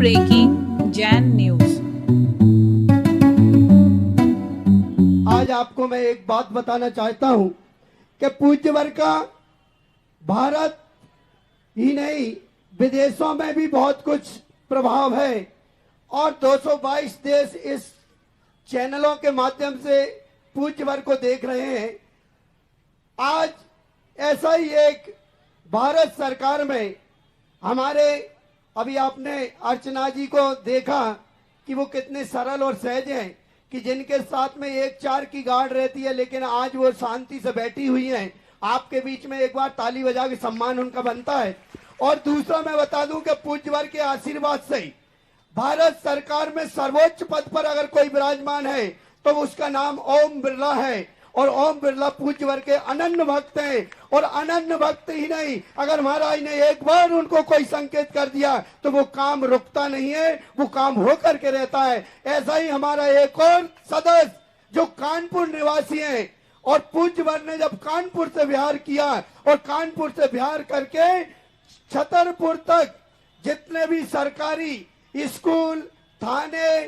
Breaking Jain news. आज आपको मैं एक बात बताना चाहता हूं कि पूज्यवर का भारत ही नहीं विदेशों में भी बहुत कुछ प्रभाव है और 222 देश इस चैनलों के माध्यम से पूज्यवर को देख रहे हैं। आज ऐसा ही एक भारत सरकार में हमारे अभी आपने अर्चना जी को देखा कि वो कितने सरल और सहज हैं कि जिनके साथ में 1-4 की गार्ड रहती है, लेकिन आज वो शांति से बैठी हुई हैं। आपके बीच में एक बार ताली बजा के सम्मान उनका बनता है। और दूसरा मैं बता दूं कि पूज्यवर के आशीर्वाद से भारत सरकार में सर्वोच्च पद पर अगर कोई विराजमान है तो उसका नाम ओम बिरला है और ओम बिरला पूज्यवर के अनन्य भक्त हैं। और अनन्य भक्त ही नहीं, अगर महाराज ने एक बार उनको कोई संकेत कर दिया तो वो काम रुकता नहीं है, वो काम होकर के रहता है। ऐसा ही हमारा एक और सदस्य जो कानपुर निवासी हैं और पूज्यवर ने जब कानपुर से बिहार किया और कानपुर से बिहार करके छतरपुर तक जितने भी सरकारी स्कूल, थाने,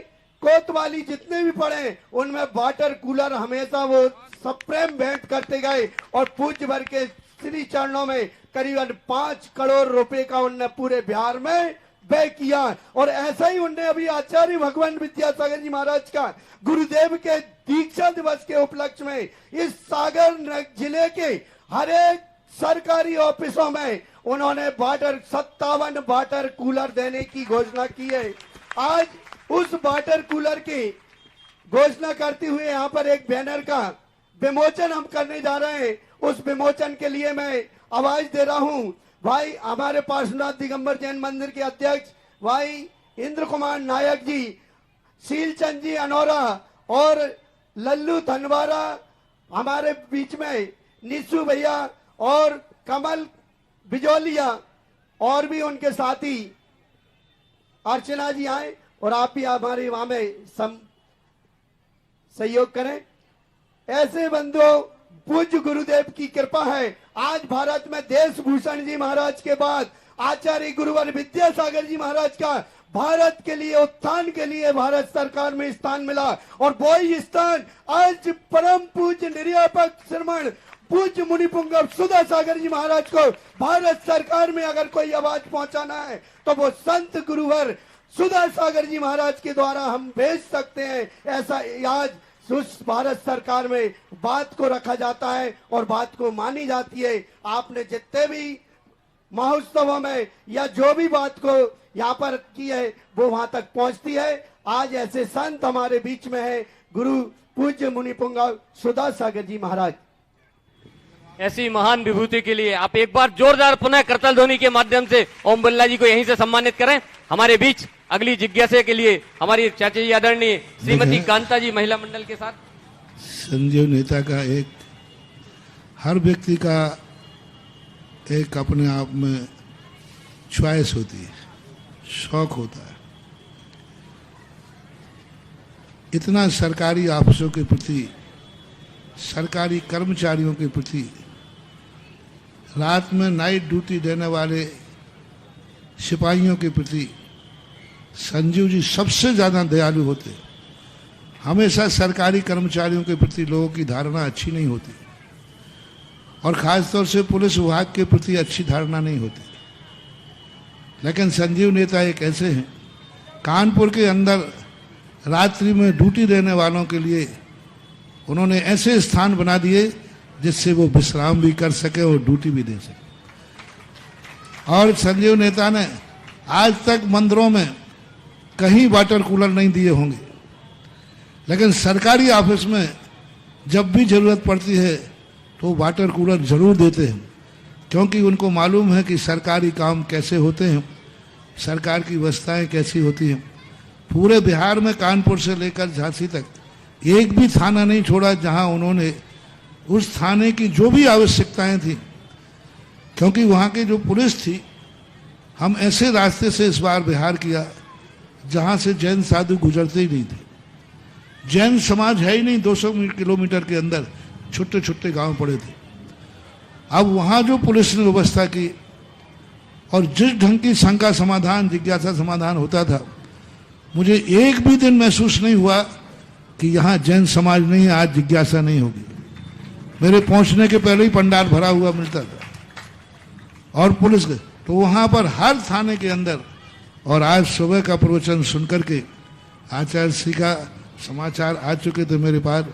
कोतवाली जितने भी पड़े उनमें वाटर कूलर हमेशा वो सब प्रेम भेंट करते गए और पूज्यवर के श्री चरणों में करीबन 5 करोड़ रुपए का उनने पूरे बिहार में व्यय किया। और ऐसा ही उनने अभी आचार्य भगवान विद्यासागर जी महाराज का गुरुदेव के दीक्षा दिवस के उपलक्ष्य में इस सागर जिले के हर एक सरकारी ऑफिसों में उन्होंने 57 वाटर कूलर देने की घोषणा की है। आज उस वाटर कूलर की घोषणा करते हुए यहाँ पर एक बैनर का विमोचन हम करने जा रहे हैं। उस विमोचन के लिए मैं आवाज दे रहा हूँ भाई हमारे पार्श्वनाथ दिगंबर जैन मंदिर के अध्यक्ष भाई इंद्र कुमार नायक जी, शीलचंद जी अनोरा और लल्लू धनवारा हमारे बीच में, निशु भैया और कमल बिजोलिया और भी उनके साथी अर्चना जी आए और आप भी हमारे वहां में सहयोग करें। ऐसे बंधुओं, पूज्य गुरुदेव की कृपा है। आज भारत में देश भूषण जी महाराज के बाद आचार्य गुरुवर विद्यासागर जी महाराज का भारत के लिए उत्थान के लिए भारत सरकार में स्थान मिला और वो ही स्थान आज परम पूज्य निर्यापक श्रमण पूज्य मुनिपुंगव सुधा सागर जी महाराज को भारत सरकार में अगर कोई आवाज पहुंचाना है तो वो संत गुरुवर सुधा सागर जी महाराज के द्वारा हम भेज सकते हैं। ऐसा आज उस भारत सरकार में बात को रखा जाता है और बात को मानी जाती है। आपने जितने भी महोत्सवों में या जो भी बात को यहाँ पर की है वो वहां तक पहुंचती है। आज ऐसे संत हमारे बीच में है, गुरु पूज्य मुनिपुंगव सुधा सागर जी महाराज। ऐसी महान विभूति के लिए आप एक बार जोरदार पुनः करताल ध्वनि के माध्यम से ओम बिरला जी को यहीं से सम्मानित करें। हमारे बीच अगली जिज्ञासा के लिए हमारी चाचा जी आदरणीय श्रीमती कांता जी महिला मंडल के साथ। संजीव नेता का एक हर व्यक्ति का एक अपने आप में च्वाइस होती है, शौक होता है। इतना सरकारी ऑफिसों के प्रति, सरकारी कर्मचारियों के प्रति, रात में नाइट ड्यूटी देने वाले सिपाहियों के प्रति संजीव जी सबसे ज़्यादा दयालु होते। हमेशा सरकारी कर्मचारियों के प्रति लोगों की धारणा अच्छी नहीं होती और ख़ासतौर से पुलिस विभाग के प्रति अच्छी धारणा नहीं होती। लेकिन संजीव नेता एक ऐसे हैं, कानपुर के अंदर रात्रि में ड्यूटी देने वालों के लिए उन्होंने ऐसे स्थान बना दिए जिससे वो विश्राम भी कर सके और ड्यूटी भी दे सके। और संजीव नेता ने आज तक मंदिरों में कहीं वाटर कूलर नहीं दिए होंगे, लेकिन सरकारी ऑफिस में जब भी जरूरत पड़ती है तो वाटर कूलर जरूर देते हैं, क्योंकि उनको मालूम है कि सरकारी काम कैसे होते हैं, सरकार की व्यवस्थाएं कैसी होती हैं। पूरे बिहार में कानपुर से लेकर झांसी तक एक भी थाना नहीं छोड़ा जहां उन्होंने उस थाने की जो भी आवश्यकताएं थी, क्योंकि वहां की जो पुलिस थी, हम ऐसे रास्ते से इस बार बिहार किया जहां से जैन साधु गुजरते ही नहीं थे। जैन समाज है ही नहीं, 200 किलोमीटर के अंदर छोटे छोटे गांव पड़े थे। अब वहां जो पुलिस ने व्यवस्था की और जिस ढंग की शंका समाधान, जिज्ञासा समाधान होता था, मुझे एक भी दिन महसूस नहीं हुआ कि यहाँ जैन समाज नहीं है, आज जिज्ञासा नहीं होगी। मेरे पहुंचने के पहले ही पंडाल भरा हुआ मिलता था और पुलिस तो वहां पर हर थाने के अंदर। और आज सुबह का प्रवचन सुनकर के आचार्य श्री का समाचार आ चुके थे मेरे पास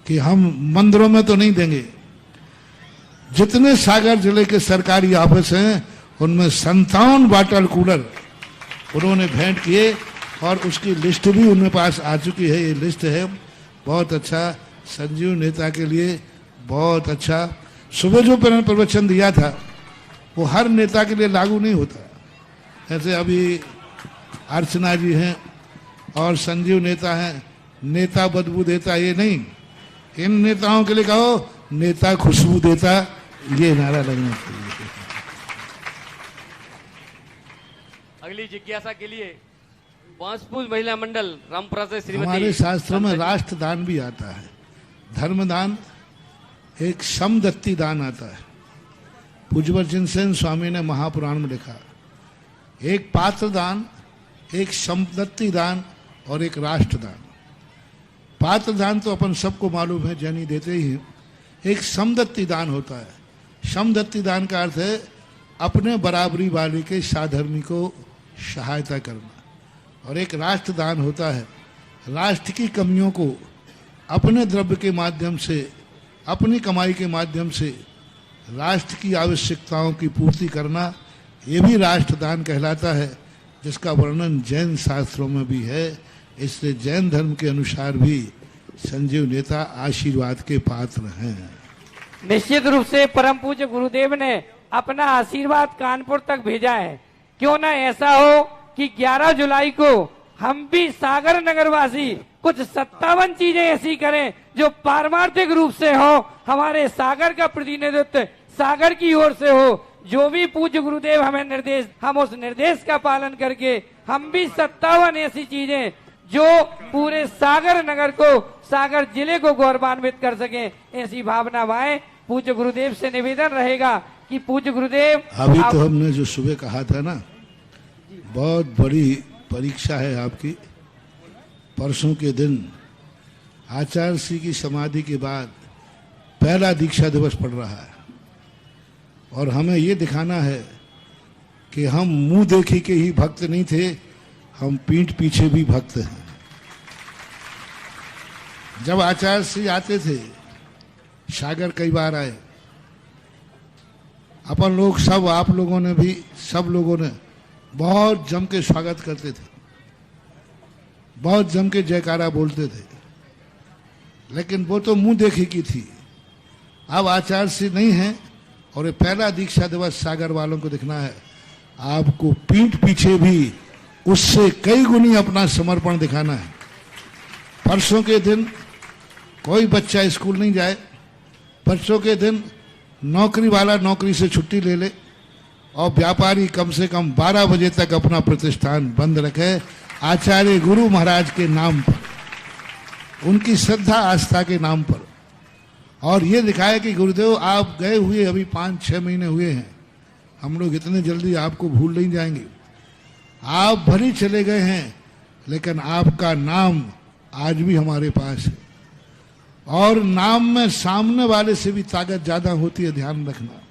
कि हम मंदिरों में तो नहीं देंगे, जितने सागर जिले के सरकारी ऑफिस हैं उनमें 57 वाटर कूलर उन्होंने भेंट किए और उसकी लिस्ट भी उनके पास आ चुकी है। ये लिस्ट है, बहुत अच्छा संजीव नेता के लिए, बहुत अच्छा। सुबह जो प्रवचन दिया था वो हर नेता के लिए लागू नहीं होता। ऐसे अभी अर्चना जी हैं और संजीव नेता हैं, नेता बदबू देता ये नहीं, इन नेताओं के लिए कहो नेता खुशबू देता, ये नारा लगना चाहिए। अगली जिज्ञासा के लिए पांचपुर महिला मंडल रामपुरा से श्रीमती। हमारे शास्त्रों में राष्ट्रदान भी आता है, धर्मदान, एक समदत्ती दान आता है। पूज्यवचन सेन स्वामी ने महापुराण में लिखा, एक पात्र दान, एक समदत्ती दान और एक राष्ट्रदान। पात्र दान तो अपन सबको मालूम है, जैनी देते ही हैं। एक समदत्ती दान होता है। समदत्ती दान का अर्थ है अपने बराबरी वाले के साधर्मी को सहायता करना। और एक राष्ट्रदान होता है राष्ट्र की कमियों को अपने द्रव्य के माध्यम से, अपनी कमाई के माध्यम से राष्ट्र की आवश्यकताओं की पूर्ति करना। ये भी राष्ट्रदान कहलाता है, जिसका वर्णन जैन शास्त्रों में भी है। इसलिए जैन धर्म के अनुसार भी संजीव नेता आशीर्वाद के पात्र हैं। निश्चित रूप से परम पूज्य गुरुदेव ने अपना आशीर्वाद कानपुर तक भेजा है। क्यों ना ऐसा हो कि 11 जुलाई को हम भी सागर नगरवासी कुछ 57 चीजें ऐसी करें जो पारमार्थिक रूप से हो, हमारे सागर का प्रतिनिधित्व सागर की ओर से हो। जो भी पूज्य गुरुदेव हमें निर्देश, हम उस निर्देश का पालन करके हम भी 57 ऐसी चीजें जो पूरे सागर नगर को, सागर जिले को गौरवान्वित कर सके, ऐसी भावना आए। पूज्य गुरुदेव से निवेदन रहेगा कि पूज्य गुरुदेव, अभी तो हमने जो सुबह कहा था ना, बहुत बड़ी परीक्षा है आपकी। परसों के दिन आचार्य श्री की समाधि के बाद पहला दीक्षा दिवस पड़ रहा है और हमें ये दिखाना है कि हम मुंह देखी के ही भक्त नहीं थे, हम पीठ पीछे भी भक्त हैं। जब आचार्य श्री आते थे, सागर कई बार आए, अपन लोग सब, आप लोगों ने भी, सब लोगों ने बहुत जम के स्वागत करते थे, बहुत जम के जयकारा बोलते थे। लेकिन वो तो मुंह देखी की थी। अब आचार्य श्री नहीं है और ये पहला दीक्षा दिवस सागर वालों को दिखना है। आपको पीठ पीछे भी उससे कई गुनी अपना समर्पण दिखाना है। परसों के दिन कोई बच्चा स्कूल नहीं जाए, परसों के दिन नौकरी वाला नौकरी से छुट्टी ले ले और व्यापारी कम से कम 12 बजे तक अपना प्रतिष्ठान बंद रखे, आचार्य गुरु महाराज के नाम पर, उनकी श्रद्धा आस्था के नाम पर। और ये दिखाया कि गुरुदेव आप गए हुए अभी 5-6 महीने हुए हैं, हम लोग इतने जल्दी आपको भूल नहीं जाएंगे। आप भले चले गए हैं लेकिन आपका नाम आज भी हमारे पास है। और नाम में सामने वाले से भी ताकत ज्यादा होती है, ध्यान रखना।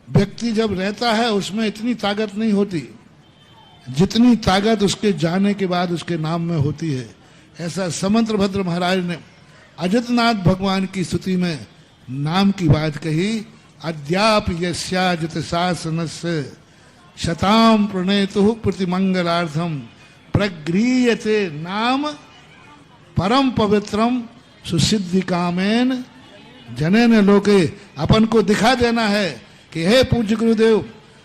व्यक्ति जब रहता है उसमें इतनी ताकत नहीं होती जितनी ताकत उसके जाने के बाद उसके नाम में होती है। ऐसा समंत्रभद्र महाराज ने अजितनाथ भगवान की स्तुति में नाम की बात कही, अद्याप यस्याजित शासनस्य शताम प्रणेतु प्रतिमंगलार्थम प्रगृह्यते नाम परम पवित्रम सुसिद्धि कामेन जनेन लोके। अपन को दिखा देना है कि हे पूज्य गुरुदेव,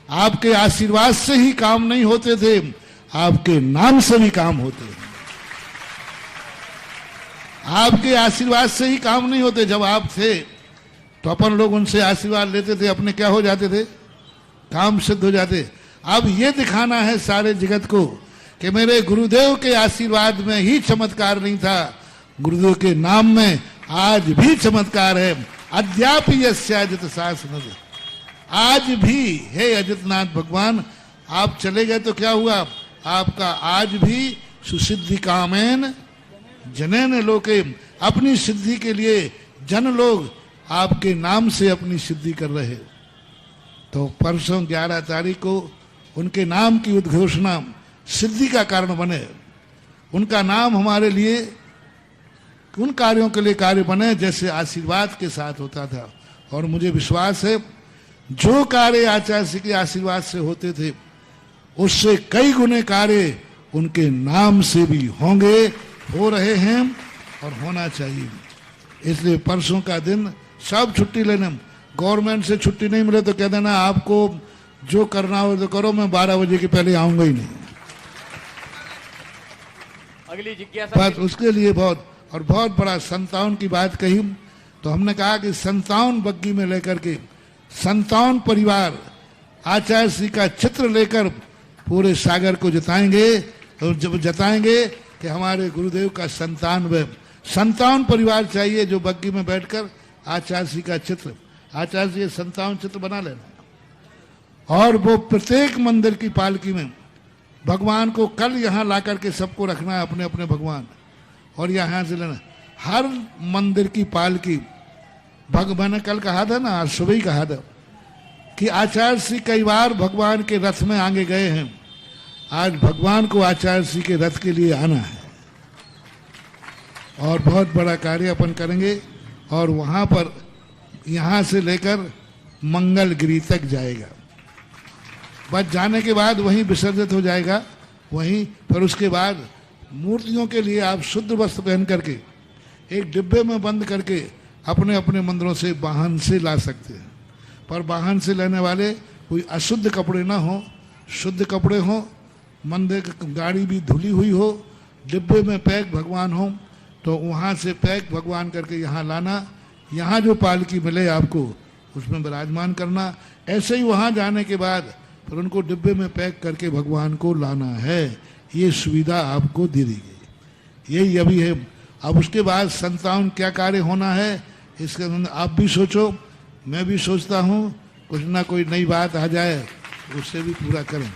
आपके आशीर्वाद से ही काम नहीं होते थे, आपके नाम से भी काम होते। आपके आशीर्वाद से ही काम नहीं होते। जब आप थे तो अपन लोग उनसे आशीर्वाद लेते थे, अपने क्या हो जाते थे, काम सिद्ध हो जाते। अब ये दिखाना है सारे जगत को कि मेरे गुरुदेव के आशीर्वाद में ही चमत्कार नहीं था, गुरुदेव के नाम में आज भी चमत्कार है। अद्यापि यस्याजित शासन। आज भी हे अजितनाथ भगवान, आप चले गए तो क्या हुआ, आपका आज भी सुसिद्धि कामेन जनैन लोके, अपनी सिद्धि के लिए जन लोग आपके नाम से अपनी सिद्धि कर रहे। तो परसों 11 तारीख को उनके नाम की उद्घोषणा सिद्धि का कारण बने, उनका नाम हमारे लिए उन कार्यों के लिए कार्य बने जैसे आशीर्वाद के साथ होता था। और मुझे विश्वास है जो कार्य आचार्य श्री के आशीर्वाद से होते थे उससे कई गुने कार्य उनके नाम से भी होंगे, हो रहे हैं और होना चाहिए। इसलिए परसों का दिन सब छुट्टी लेने, गवर्नमेंट से छुट्टी नहीं मिले तो कह देना आपको जो करना हो तो करो, मैं 12 बजे के पहले आऊंगा ही नहीं। अगली जिज्ञासा बस उसके लिए बहुत बड़ा 57 की बात कही। तो हमने कहा कि 57 बग्गी में लेकर के 57 परिवार आचार्य श्री का चित्र लेकर पूरे सागर को जताएंगे। और जब जताएंगे कि हमारे गुरुदेव का 57 परिवार चाहिए जो बग्गी में बैठकर आचार्य श्री का चित्र, आचार्य श्री 57 चित्र बना लेना। और वो प्रत्येक मंदिर की पालकी में भगवान को कल यहाँ ला करके सबको रखना है, अपने अपने भगवान, और यहाँ से लेना। हर मंदिर की पालकी मैंने कल कहा था ना, आज सुबह ही कहा था कि आचार्य श्री कई बार भगवान के रथ में आगे गए हैं, आज भगवान को आचार्य श्री के रथ के लिए आना है और बहुत बड़ा कार्य अपन करेंगे। और वहां पर यहाँ से लेकर मंगलगिरी तक जाएगा, बस जाने के बाद वहीं विसर्जित हो जाएगा वहीं। फिर उसके बाद मूर्तियों के लिए आप शुद्ध वस्त्र पहन करके एक डिब्बे में बंद करके अपने अपने मंदिरों से वाहन से ला सकते हैं। पर वाहन से लेने वाले कोई अशुद्ध कपड़े ना हो, शुद्ध कपड़े हो, मंदिर गाड़ी भी धुली हुई हो, डिब्बे में पैक भगवान हो, तो वहाँ से पैक भगवान करके यहाँ लाना। यहाँ जो पालकी मिले आपको उसमें विराजमान करना। ऐसे ही वहाँ जाने के बाद फिर उनको डिब्बे में पैक करके भगवान को लाना है। ये सुविधा आपको दे दी गई, यही अभी है। अब उसके बाद 57 क्या कार्य होना है इसके अंदर आप भी सोचो, मैं भी सोचता हूँ, कुछ ना कोई नई बात आ जाए उससे भी पूरा करें।